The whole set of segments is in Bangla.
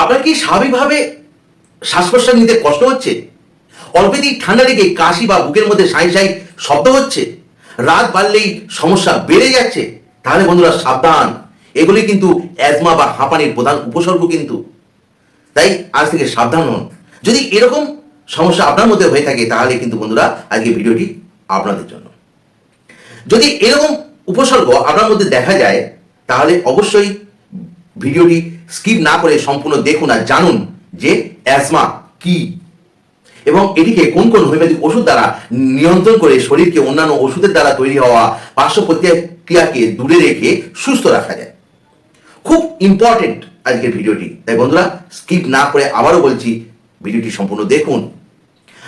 আপনার কি স্বাভাবিকভাবে শ্বাস প্রশ্বাস নিতে কষ্ট হচ্ছে? অল্পেতেই ঠান্ডা লেগে কাশি বা বুকের মধ্যে সাঁই সাঁই শব্দ হচ্ছে? রাত বাড়লেই সমস্যা বেড়ে যাচ্ছে? তাহলে বন্ধুরা সাবধান, এগুলি কিন্তু অ্যাজমা বা হাঁপানির প্রধান উপসর্গ কিন্তু। তাই আজ থেকে সাবধান হন। যদি এরকম সমস্যা আপনার মধ্যে হয়ে থাকে তাহলে কিন্তু বন্ধুরা আজকে ভিডিওটি আপনাদের জন্য। যদি এরকম উপসর্গ আপনার মধ্যে দেখা যায় তাহলে অবশ্যই ভিডিওটি স্কিপ না করে সম্পূর্ণ দেখুন আর জানুন যে অ্যাজমা কি এবং এটিকে কোন কোন হোমিওপ্যাথিক ওষুধ দ্বারা নিয়ন্ত্রণ করে শরীরকে অন্যান্য ওষুধের দ্বারা তৈরি হওয়া পার্শ্ব প্রতিক্রিয়াকে দূরে রেখে সুস্থ রাখা যায়। খুব ইম্পর্টেন্ট আজকের ভিডিওটি, তাই বন্ধুরা স্কিপ না করে আবারও বলছি ভিডিওটি সম্পূর্ণ দেখুন।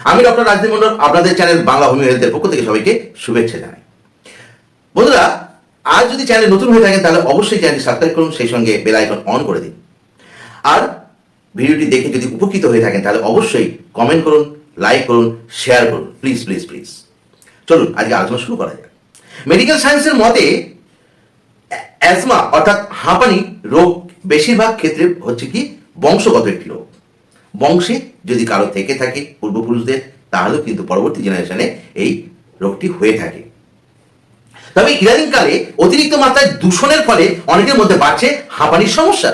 আমি ডক্টর রাজদীপ মণ্ডল, আপনাদের চ্যানেল বাংলা হোমিও হেলথের পক্ষ থেকে সবাইকে শুভেচ্ছা জানাই। বন্ধুরা আজ যদি চ্যানেল নতুন হয়ে থাকেন তাহলে অবশ্যই চ্যানেলটি সাবস্ক্রাইব করুন, সেই সঙ্গে বেল আইকন অন করে দিন। আর ভিডিওটি দেখে যদি উপকৃত হয়ে থাকেন তাহলে অবশ্যই কমেন্ট করুন, লাইক করুন, শেয়ার করুন, প্লিজ প্লিজ প্লিজ। চলুন আজকে আলোচনা শুরু করা যাক। মেডিকেল সায়েন্সের মতে অ্যাজমা অর্থাৎ হাঁপানি রোগ বেশিরভাগ ক্ষেত্রে হচ্ছে কি বংশগত একটি রোগ। বংশে যদি কারো থেকে থাকে পূর্বপুরুষদের তাহলেও কিন্তু পরবর্তী জেনারেশনে এই রোগটি হয়ে থাকে। তবে ইদানিংকালে অতিরিক্ত মাত্রায় দূষণের ফলে অনেকের মধ্যে বাড়ছে হাঁপানির সমস্যা।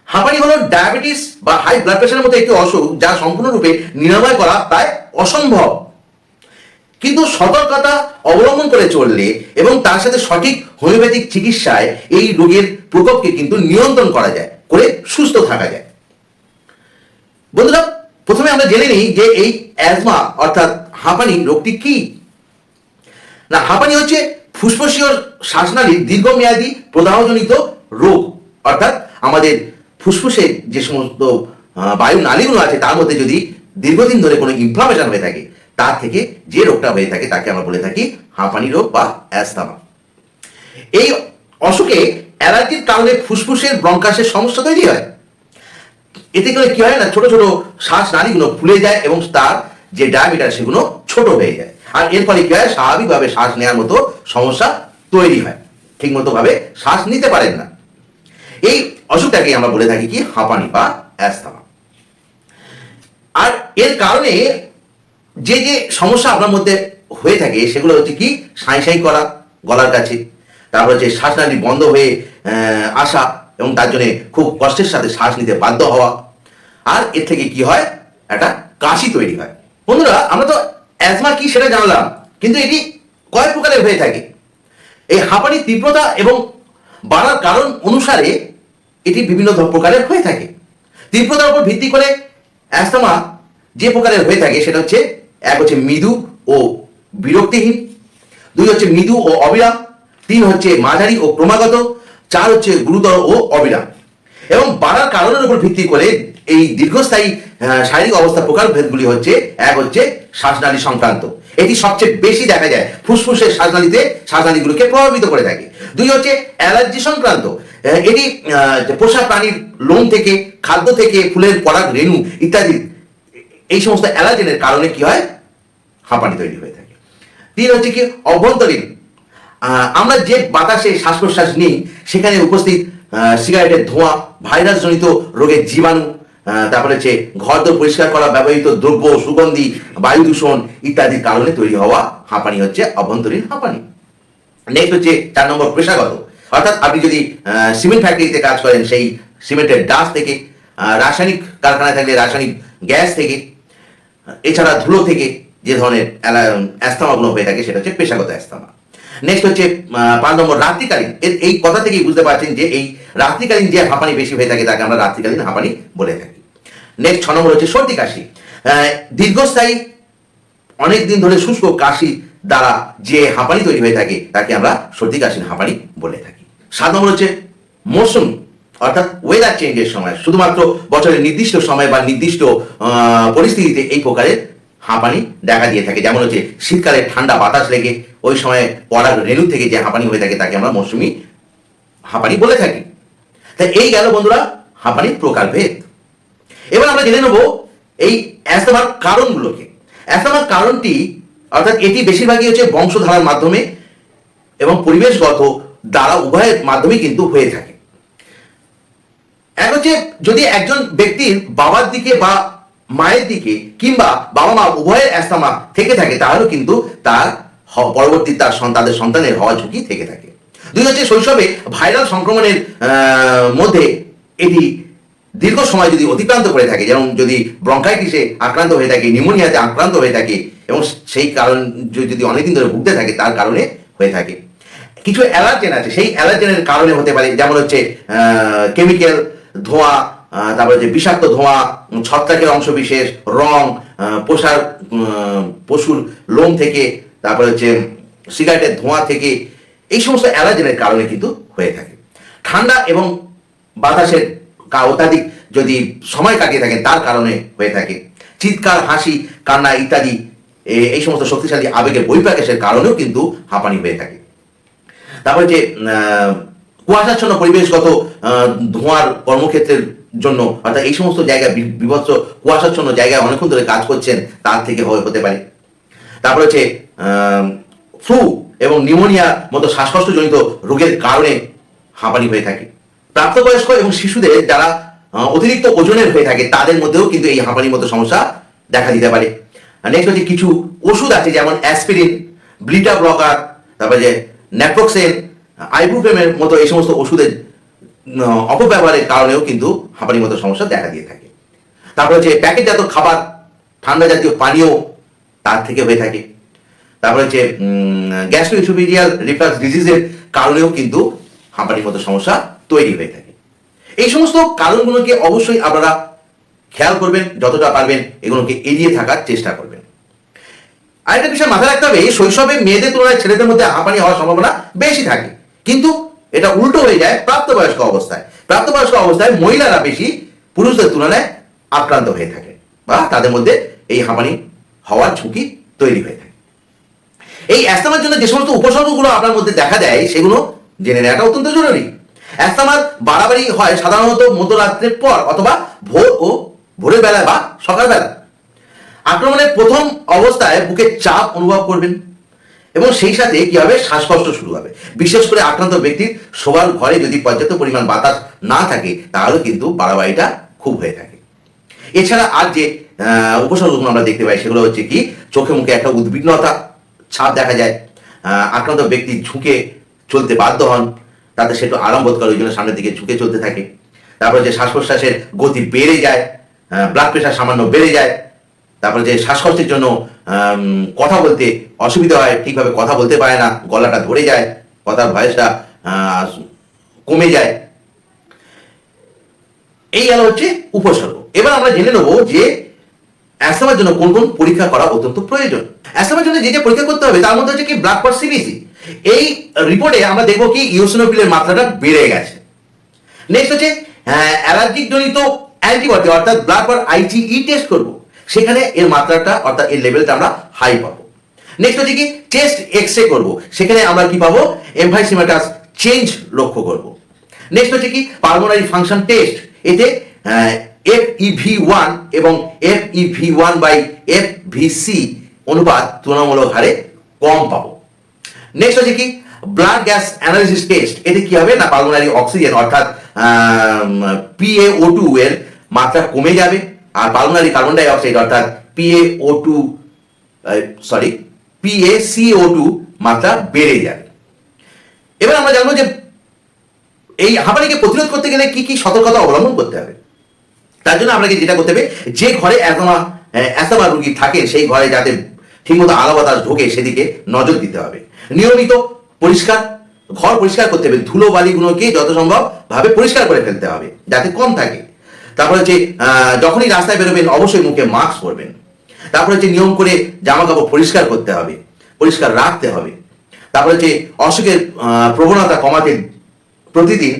হাঁপানি হলো ডায়াবেটিস বা হাই ব্লাড প্রেশারের মতো একটি অসুখ যা সম্পূর্ণরূপে নিরাময় করা প্রায় অসম্ভব। কিন্তু সতর্কতা অবলম্বন করে চললে এবং তার সাথে সঠিক হোমিওপ্যাথিক চিকিৎসায় এই রোগের প্রকোপকে কিন্তু নিয়ন্ত্রণ করা যায়, করে সুস্থ থাকা যায়। বন্ধুরা প্রথমে আমরা জেনে নিই যে এই অ্যাজমা অর্থাৎ হাঁপানি রোগটি কি না। হাঁপানি হচ্ছে ফুসফুসীয় শ্বাসনালীর দীর্ঘমেয়াদী প্রদাহজনিত রোগ, অর্থাৎ আমাদের ফুসফুসে যে সমস্ত বায়ু নালীগুলো আছে তার মধ্যে যদি দীর্ঘদিন ধরে কোনো ইনফ্লামেশন হয়ে থাকে তার থেকে যে রোগটা হয়ে থাকে তাকে আমরা বলে থাকি হাঁপানি রোগ বা অ্যাজমা। এই অসুখে অ্যালার্জির কারণে ফুসফুসের ব্রঙ্কাসের সমস্যা তৈরি হয়। এতে করে কি হয় না, ছোট ছোট শ্বাস নালীগুলো ফুলে যায় এবং তার যে ডায়ামিটার সেগুলো ছোট হয়ে যায়। আর এর ফলে কি হয়, স্বাভাবিকভাবে শ্বাস নেওয়ার মতো সমস্যা তৈরি হয়, ঠিক মতো ভাবে শ্বাস নিতে পারেন না। এই অসুখটাকে আমরা বলে থাকি কি হাঁপানি বা অ্যাজমা। আর এর কারণে যে যে সমস্যা আপনার মধ্যে হয়ে থাকে সেগুলো হচ্ছে কি সাঁই সাঁই করা গলার কাছে, তারপর হচ্ছে শ্বাসনালী বন্ধ হয়ে আসা এবং তার জন্য খুব কষ্টের সাথে শ্বাস নিতে বাধ্য হওয়া। আর এর থেকে কি হয়, একটা কাশি তৈরি হয়। বন্ধুরা আমরা তো অ্যাজমা কি সেটা জানলাম, কিন্তু এটি কয়েক প্রকারের হয়ে থাকে। এই হাঁপানির তীব্রতা এবং বাড়ার কারণ অনুসারে এটি বিভিন্ন প্রকারের হয়ে থাকে। তীব্রতার উপর ভিত্তি করে অ্যাজমা যে প্রকারের হয়ে থাকে সেটা হচ্ছে, এক হচ্ছে মৃদু ও বিরক্তিহীন, দুই হচ্ছে মৃদু ও অবিরাম, তিন হচ্ছে মাঝারি ও ক্রমাগত, চার হচ্ছে গুরুতর ও অবিরাম। এবং বাড়ার কারণের উপর ভিত্তি করে এই দীর্ঘস্থায়ী শারীরিক অবস্থা প্রকারভেদগুলি হচ্ছে, এক হচ্ছে শ্বাসনালী সংক্রান্ত, এটি সবচেয়ে বেশি দেখা যায় ফুসফুসের শ্বাসনালীগুলোকে প্রভাবিত করে থাকে। দুই হচ্ছে অ্যালার্জি সংক্রান্ত, এটি পোষা প্রাণীর লোম থেকে, খাদ্য থেকে, ফুলের পরাগ রেণু ইত্যাদি এই সমস্ত অ্যালার্জেনের কারণে কি হয়, হাঁপানি তৈরি হয়ে থাকে। তিন হচ্ছে কি অভ্যন্তরীণ, আমরা যে বাতাসে শ্বাস প্রশ্বাস নিই সেখানে উপস্থিত সিগারেটের ধোঁয়া, ভাইরাস জনিত রোগের জীবাণু, তারপরে হচ্ছে ঘরদোর পরিষ্কার করা ব্যবহৃত দ্রব্য, সুগন্ধি, বায়ু দূষণ ইত্যাদির কারণে তৈরি হওয়া হাঁপানি হচ্ছে অভ্যন্তরীণ হাঁপানি। নেক্সট হচ্ছে 4 নম্বর পেশাগত, অর্থাৎ আপনি যদি সিমেন্ট ফ্যাক্টরিতে কাজ করেন সেই সিমেন্টের ডাস্ট থেকে, রাসায়নিক কারখানায় থাকলে রাসায়নিক গ্যাস থেকে, এছাড়া ধুলো থেকে যে ধরনের অ্যাজমাগুলো হয়ে থাকে সেটা হচ্ছে পেশাগত অ্যাজমা। নেক্সট হচ্ছে 5 নম্বর রাত্রিকালীন, এই কথা থেকেই বুঝতে পারছেন যে এই রাত্রিকালীন যে হাঁপানি বেশি হয়ে থাকে তাকে আমরা রাত্রিকালীন হাঁপানি বলে থাকি। নেক্সট 6 নম্বর হচ্ছে সর্দি কাশি, দীর্ঘস্থায়ী অনেক দিন ধরে শুষ্ক কাশি দ্বারা যে হাঁপানি তৈরি হয়ে থাকে তাকে আমরা সর্দি কাশির হাঁপানি বলে থাকি। 7 নম্বর হচ্ছে মৌসুম, অর্থাৎ ওয়েদার চেঞ্জের সময়, শুধুমাত্র বছরের নির্দিষ্ট সময় বা নির্দিষ্ট পরিস্থিতিতে এই প্রকারের হাঁপানি দেখা দিয়ে থাকে। যেমন হচ্ছে শীতকালে ঠান্ডা বাতাস লেগে ওই সময় পরাগ রেণু থেকে যে হাঁপানি হয়ে থাকে তাকে আমরা মৌসুমি হাঁপানি বলে থাকি। তাই এই গেল বন্ধুরা হাঁপানির প্রকারভেদ। এবার আমরা জেনে নেব এই অ্যাজমার কারণগুলোকে। অ্যাজমার কারণটি, অর্থাৎ এটি বেশিরভাগই হচ্ছে বংশধারার মাধ্যমে এবং পরিবেশগত দ্বারা উভয়ের মাধ্যমে কিন্তু হয়ে থাকে। এক হচ্ছে যদি একজন ব্যক্তির বাবার দিকে বা মায়ের দিকে কিংবা বাবা মা উভয়ের অ্যাস্থামা থেকে থাকে, তাহলেও কিন্তু তার পরবর্তী তার তাদের সন্তানের হওয়ার ঝুঁকি থেকে থাকে। দুই হচ্ছে শৈশবে ভাইরাল সংক্রমণের মধ্যে এটি দীর্ঘ সময় যদি অতিক্রান্ত করে থাকে, যেমন যদি ব্রঙ্কাইটিসে আক্রান্ত হয়ে থাকে, নিউমোনিয়াতে আক্রান্ত হয়ে থাকে এবং সেই কারণ যদি অনেকদিন ধরে ভুগতে থাকে তার কারণে হয়ে থাকে। কিছু অ্যালার্জেন আছে, সেই অ্যালার্জেনের কারণে হতে পারে, যেমন হচ্ছে কেমিক্যাল, ধোঁয়া, তারপরে যে বিষাক্ত ধোঁয়া, ছত্রাকের অংশ বিশেষ, রং, পশুর লোম থেকে, তারপরে হচ্ছে সিগারেটের ধোঁয়া থেকে, এই সমস্ত অ্যালার্জেনের কারণে কিন্তু হয়ে থাকে। ঠান্ডা এবং বাতাসের অত্যাধিক যদি সময় কাটিয়ে থাকেন তার কারণে হয়ে থাকে। চিৎকার, হাসি, কান্না ইত্যাদি এই সমস্ত শক্তিশালী আবেগের বহিঃপ্রকাশের কারণেও কিন্তু হাঁপানি হয়ে থাকে। তারপরে যে কুয়াশাচ্ছন্ন পরিবেশগত ধোঁয়ার কর্মক্ষেত্রের জন্য, অর্থাৎ এই সমস্ত জায়গায় বিভৎস কুয়াশাচ্ছন্ন জায়গায় অনেকক্ষণ ধরে কাজ করছেন, তার থেকে হতে পারে। তারপরে হচ্ছে ফ্লু এবং নিউমোনিয়া মতো শ্বাসকষ্টজনিত রোগের কারণে হাঁপানি হয়ে থাকে। প্রাপ্তবয়স্ক এবং শিশুদের যারা অতিরিক্ত ওজনের হয়ে থাকে তাদের মধ্যেও কিন্তু এই হাঁপানির মতো সমস্যা দেখা দিতে পারে। নেক্সট হচ্ছে কিছু ওষুধ আছে, যেমন অ্যাসপিরিন, ব্লিটা ব্লকার, তারপরে যে ন্যাপ্রোক্সেন, আইবুপ্রোফেনের মতো এই সমস্ত ওষুধের অপব্যবহারের কারণেও কিন্তু হাঁপানির মতো সমস্যা দেখা দিয়ে থাকে। তারপরে যে প্যাকেটজাত খাবার, ঠান্ডা জাতীয় পানীয়, তার থেকে হয়ে থাকে। তারপরে হচ্ছে গ্যাস্ট্রোইসোফেজিয়াল রিফ্লাক্স ডিজিজের কারণেও কিন্তু হাঁপানির মতো সমস্যা তৈরি হয়ে থাকে। এই সমস্ত কারণগুলোকে অবশ্যই আপনারা খেয়াল করবেন, যতটা পারবেন এগুলোকে এড়িয়ে থাকার চেষ্টা করবেন। আরেকটা বিষয় মাথায় রাখতে হবে, শৈশবে মেয়েদের তুলনায় ছেলেদের মধ্যে হাঁপানি হওয়ার সম্ভাবনা বেশি থাকে, কিন্তু এটা উল্টো হয়ে যায় প্রাপ্তবয়স্ক অবস্থায়। প্রাপ্তবয়স্ক অবস্থায় মহিলারা বেশি পুরুষদের তুলনায় আক্রান্ত হয়ে থাকে বা তাদের মধ্যে এই হাঁপানি হওয়ার ঝুঁকি তৈরি হয়ে থাকে। এই অ্যাস্থামার জন্য যে সমস্ত উপসর্গগুলো আপনার মধ্যে দেখা দেয় সেগুলো জেনে নেওয়াটা অত্যন্ত জরুরি। অ্যাস্থামার বাড়াবাড়ি হয় সাধারণত মধ্যরাত্রের পর অথবা ভোরের বেলায় বা সকালবেলা। আক্রমণের প্রথম অবস্থায় বুকে চাপ অনুভব করবেন এবং সেই সাথে কি হবে, শ্বাসকষ্ট শুরু হবে। বিশেষ করে আক্রান্ত ব্যক্তির শোবার ঘরে যদি পর্যাপ্ত পরিমাণ বাতাস না থাকে তাহলে কিন্তু বাড়াবাড়িটা খুব হয়ে থাকে। এছাড়া আর যে উপসর্গগুলো আমরা দেখতে পাই সেগুলো হচ্ছে কি, চোখে মুখে একটা উদ্বিগ্নতা ছাপ দেখা যায়, আক্রান্ত ব্যক্তি ঝুঁকে চলতে বাধ্য হন, তাতে সে একটু আরাম বোধ করে, ওই জন্য সামনের দিকে ঝুঁকে চলতে থাকে। তারপরে যে শ্বাস প্রশ্বাসের গতি বেড়ে যায়, ব্লাড প্রেশার সামান্য বেড়ে যায়। তারপরে যে শ্বাসকষ্টের জন্য কথা বলতে অসুবিধা হয়, ঠিকভাবে কথা বলতে পারে না, গলাটা ধরে যায়, কথার ভয়েসটা কমে যায়। এই গেল হচ্ছে উপসর্গ। এবার আমরা জেনে নেব যে অ্যাস্থামার জন্য কোন কোন পরীক্ষা করা অত্যন্ত প্রয়োজন। অ্যাস্থামার জন্য যে যে পরীক্ষা করতে হবে তার মধ্যে হচ্ছে কি ব্লাড ফর সিবিসি। এই রিপোর্টে আমরা দেখবো কি ইওসিনোফিলের মাত্রাটা বেড়ে গেছে। নেক্সট হচ্ছে অ্যালার্জিক জনিত অ্যান্টিবডি অর্থাৎ ব্লাড ফর আইজিই টেস্ট করব, সেখানে এর মাত্রাটা অর্থাৎ এর লেভেলটা আমরা হাই পাবো। নেক্সট হচ্ছে কি চেস্ট এক্সরে করব, সেখানে আমরা কি পাবো, এমফাইসিমাটাস চেঞ্জ লক্ষ্য করব। নেক্সট হচ্ছে কি পালমোনারি ফাংশন টেস্ট, এতে FEV1 এবং FEV1/FVC অনুপাত তুলনামূলক হারে কম পাবো। নেক্সট হচ্ছে কি ব্লাড গ্যাস অ্যানালিসিস টেস্ট, এতে কি হবে না পালমোনারি অক্সিজেন অর্থাৎ PaO2 এর মাত্রা কমে যাবে আর পালমোনারি কার্বন ডাই অক্সাইড অর্থাৎ PaCO2 মাত্রা বেড়ে যাবে। এবার আমরা জানবো যে এই হাঁপানিকে প্রতিরোধ করতে গেলে কি কি সতর্কতা অবলম্বন করতে হবে। তার জন্য আপনাকে যেটা করতে হবে, যে ঘরে অ্যাস্থামা রোগী থাকে সেই ঘরে যাতে ঠিকমতো আলো বাতাস ঢোকে সেদিকে নজর দিতে হবে। নিয়মিত ঘর পরিষ্কার করতে হবে, ধুলো বালিগুলোকে যত সম্ভব ভাবে পরিষ্কার করে ফেলতে হবে যাতে কম থাকে। তারপরে হচ্ছে যখনই রাস্তায় বেরোবেন অবশ্যই মুখে মাস্ক পরবেন। তারপরে হচ্ছে নিয়ম করে জামা কাপড় পরিষ্কার করতে হবে, পরিষ্কার রাখতে হবে। তারপরে হচ্ছে অসুখের প্রবণতা কমাতে প্রতিদিন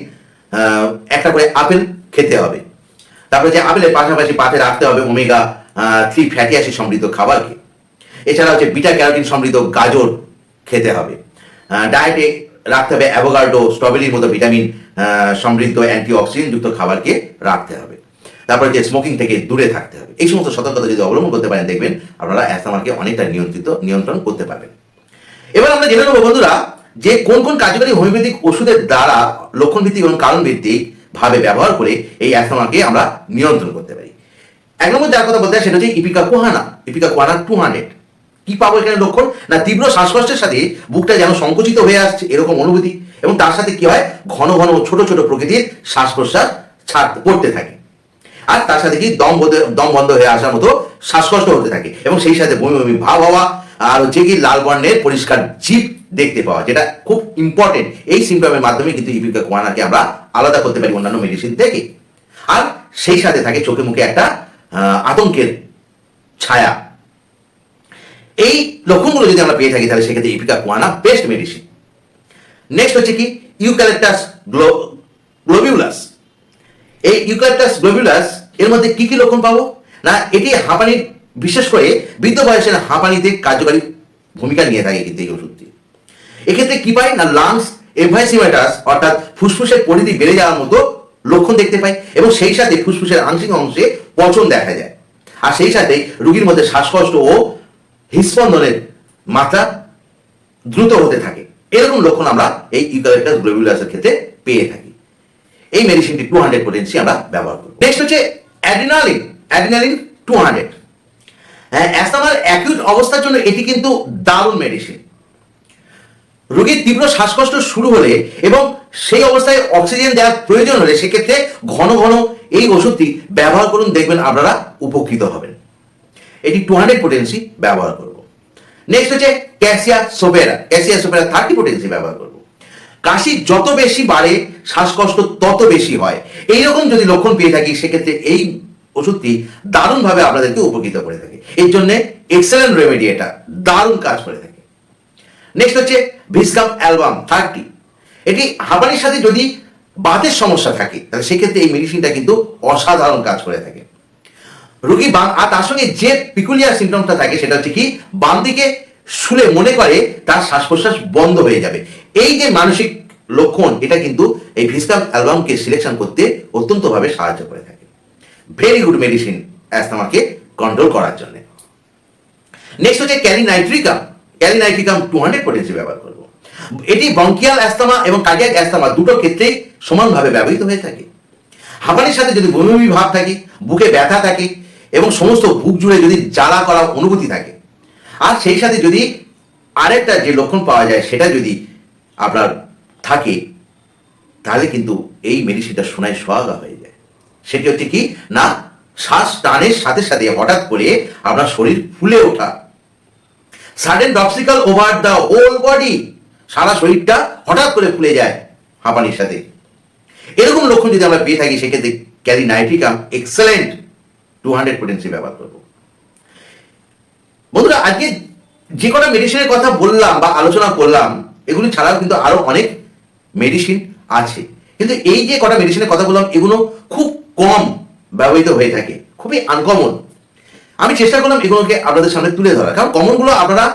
একটা করে আপেল খেতে হবে। তারপরে যে আপেলের পাশাপাশি পাতে রাখতে হবে omega-3 ফ্যাটি অ্যাসিড সমৃদ্ধ খাবারকে। এছাড়া হচ্ছে বিটা ক্যারোটিন সমৃদ্ধ গাজর খেতে হবে। ডায়েটে রাখতে হবে অ্যাভোকাডো, স্ট্রবেরির মতো ভিটামিন সমৃদ্ধ অ্যান্টিঅক্সিডেন্ট যুক্ত খাবারকে রাখতে হবে। তারপরে যে স্মোকিং থেকে দূরে থাকতে হবে। এই সমস্ত সতর্কতা যদি অবলম্বন করতে পারেন দেখবেন আপনারা অ্যাস্থামাকে অনেকটা নিয়ন্ত্রণ করতে পারবেন। এবার আমরা জেনে নেব বন্ধুরা যে কোন কোন কার্যকরী হোমিওপ্যাথিক ওষুধের দ্বারা লক্ষণ ভিত্তিক এবং কারণ ভিত্তিক ভাবে ব্যবহার করে এই অ্যাস্তমাকে আমরা নিয়ন্ত্রণ করতে পারি। এক নম্বর যার কথা বলতে হয় সেটা হচ্ছে ইপিকা কোয়ানা 200। কি পাবো এখানে লক্ষণ? না, তীব্র শ্বাসকষ্টের সাথে বুকটা যেন সংকুচিত হয়ে আসছে এরকম অনুভূতি, এবং তার সাথে কি হয়, ঘন ঘন ছোট ছোট প্রকৃতির শ্বাস প্রশ্বাস পড়তে থাকে, আর তার সাথে কি দম বন্ধ হয়ে আসার মতো শ্বাসকষ্ট হতে থাকে, এবং সেই সাথে বমি বমি ভাব হওয়া, আর হচ্ছে কি লাল বর্ণের পরিষ্কার জিভ দেখতে পাওয়া, যেটা খুব ইম্পর্টেন্ট। এই সিমটমের মাধ্যমে কিন্তু ইপিকা কোয়ানাকে আমরা আলাদা করতে পারি অন্যান্য মেডিসিন থেকে। আর সেই সাথে থাকে চোখে মুখে একটা আতঙ্কের ছায়া। এই লক্ষণগুলো যদি আমরা পেয়ে থাকি তাহলে সেক্ষেত্রে ইপিকা কোয়ানা বেস্ট মেডিসিন। নেক্সট হচ্ছে কি ইউক্যালিপটাস গ্লোবিউলাস। এই ইউক্যালিপটাস গ্লোবিউলাস এর মধ্যে কি কি লক্ষণ পাবো? না, এটি হাঁপানির, বিশেষ করে বৃদ্ধ বয়সের হাঁপানিতে কার্যকারী ভূমিকা নিয়ে থাকে কিন্তু এই ওষুধটি। এক্ষেত্রে কি পাই? না, লাংস এমফাইসিমেটাস অর্থাৎ ফুসফুসের পরিধি বেড়ে যাওয়ার মতো লক্ষণ দেখতে পাই, এবং সেই সাথে ফুসফুসের আংশিক অংশে পচন দেখা যায়, আর সেই সাথে রোগীর মধ্যে শ্বাসকষ্ট ও হৃদস্পন্দনের মাত্রা দ্রুত হতে থাকে। এরকম লক্ষণ আমরা এই ইউক্যালিপটাস গ্লোবিউলাসের ক্ষেত্রে পেয়ে থাকি। এই মেডিসিনটি 200 পোটেন্সি আমরা ব্যবহার করব। নেক্সট হচ্ছে অ্যাড্রিনালিন 200। হ্যাঁ, অ্যাস্তমার অ্যাকিউট অবস্থার জন্য এটি কিন্তু দারুণ মেডিসিন। রোগীর তীব্র শ্বাসকষ্ট শুরু হলে এবং সেই অবস্থায় অক্সিজেন দেওয়ার প্রয়োজন হলে সেক্ষেত্রে ঘন ঘন এই ওষুধটি ব্যবহার করুন, দেখবেন আপনারা উপকৃত হবেন। এটি 200 পোটেন্সি ব্যবহার করব। নেক্সট হচ্ছে ক্যাসিয়া সোপেরা 30 পোটেন্সি ব্যবহার করব। কাশি যত বেশি বাড়ে শ্বাসকষ্ট তত বেশি হয়, এইরকম যদি লক্ষণ পেয়ে থাকি সেক্ষেত্রে এই ওষুধটি দারুণভাবে আপনাদেরকে উপকৃত করে থাকে। এর জন্য এক্সেলেন্ট রেমেডি, এটা দারুণ কাজ করে থাকে। নেক্সট হচ্ছে ভিসকাম অ্যালবাম 30। এটি হাঁপানির সাথে যদি বাতের সমস্যা থাকে তাহলে সেক্ষেত্রে এই মেডিসিনটা কিন্তু অসাধারণ কাজ করে থাকে। রোগী আর তার সঙ্গে যে পিকুলিয়ার সিমটমটা থাকে সেটা হচ্ছে কি বাম দিকে শুলে মনে করে তার শ্বাস প্রশ্বাস বন্ধ হয়ে যাবে। এই যে মানসিক লক্ষণ, এটা কিন্তু এই ভিসকাম অ্যালবামকে সিলেকশন করতে অত্যন্তভাবে সাহায্য করে থাকে। ভেরি গুড মেডিসিন অ্যাস্তমাকে কন্ট্রোল করার জন্য। নেক্সট হচ্ছে ক্যালিনাইট্রিকাম 200 পোটেন্সি ব্যবহার করব। এটি ব্রঙ্কিয়াল অ্যাস্তমা এবং কার্ডিয়াক অ্যাস্তমা দুটো ক্ষেত্রেই সমানভাবে ব্যবহৃত হয়ে থাকে। হাঁপানির সাথে যদি বমি বমি ভাব থাকে, বুকে ব্যথা থাকে এবং সমস্ত বুক জুড়ে যদি জ্বালা করা অনুভূতি থাকে, আর সেই সাথে যদি আরেকটা যে লক্ষণ পাওয়া যায় সেটা যদি আপনার থাকে, তাহলে কিন্তু এই মেডিসিনটা সোনায় সোহাগা হয়ে যায়। সেটি হচ্ছে কি না, শ্বাস টানের সাথে সাথে হঠাৎ করে আপনার শরীর ফুলে ওঠা, sudden dropsical over the whole body, সারা শরীরটা হঠাৎ করে ফুলে যায় হাঁপানির সাথে। এরকম লক্ষণ যদি আমরা পেয়ে থাকি সেক্ষেত্রে ক্যালিনাইট্রিকাম এক্সেলেন্ট 200 পোটেন্সি ব্যবহার করব। বন্ধুরা, আজকে যে কটা মেডিসিনের কথা বললাম বা আলোচনা করলাম, এগুলি ছাড়াও কিন্তু আরো অনেক মেডিসিন আছে, কিন্তু এই যে কটা মেডিসিনের কথা বললাম এগুলো খুব কম ব্যবহৃত হয়ে থাকে, খুবই আনকমন। আমি চেষ্টা করলাম এগুলোকে আপনাদের সামনে তুলে ধরা, কারণ কমনগুলো আপনারা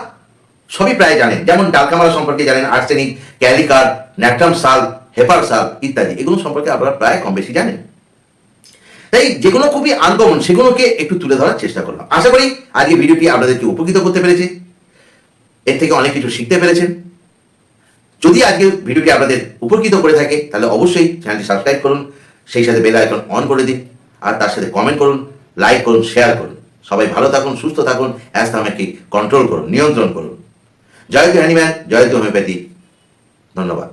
সবই প্রায় জানেন, যেমন ডালকামারা সম্পর্কে জানেন, আর্সেনিক, ক্যালিকার, ন্যাট্রাম সাল, হেপার সাল ইত্যাদি, এগুলো সম্পর্কে আপনারা প্রায় কম বেশি জানেন। তাই যেগুলো খুবই আনকমন সেগুলোকে একটু তুলে ধরার চেষ্টা করলাম। আশা করি আজকে ভিডিওটি আপনাদেরকে উপকৃত করতে পেরেছে, এর থেকে অনেক কিছু শিখতে পেরেছেন। যদি আজকে ভিডিওটি আপনাদের উপকৃত করে থাকে তাহলে অবশ্যই চ্যানেলটি সাবস্ক্রাইব করুন, সেই সাথে বেল আইকন অন করে দিন, আর তার সাথে কমেন্ট করুন, লাইক করুন, শেয়ার করুন। সবাই ভালো থাকুন, সুস্থ থাকুন, অ্যাস্তমাকে কন্ট্রোল করুন, নিয়ন্ত্রণ করুন। জয়তু হ্যানিম্যান, জয়তু হোমিওপ্যাথি। ধন্যবাদ।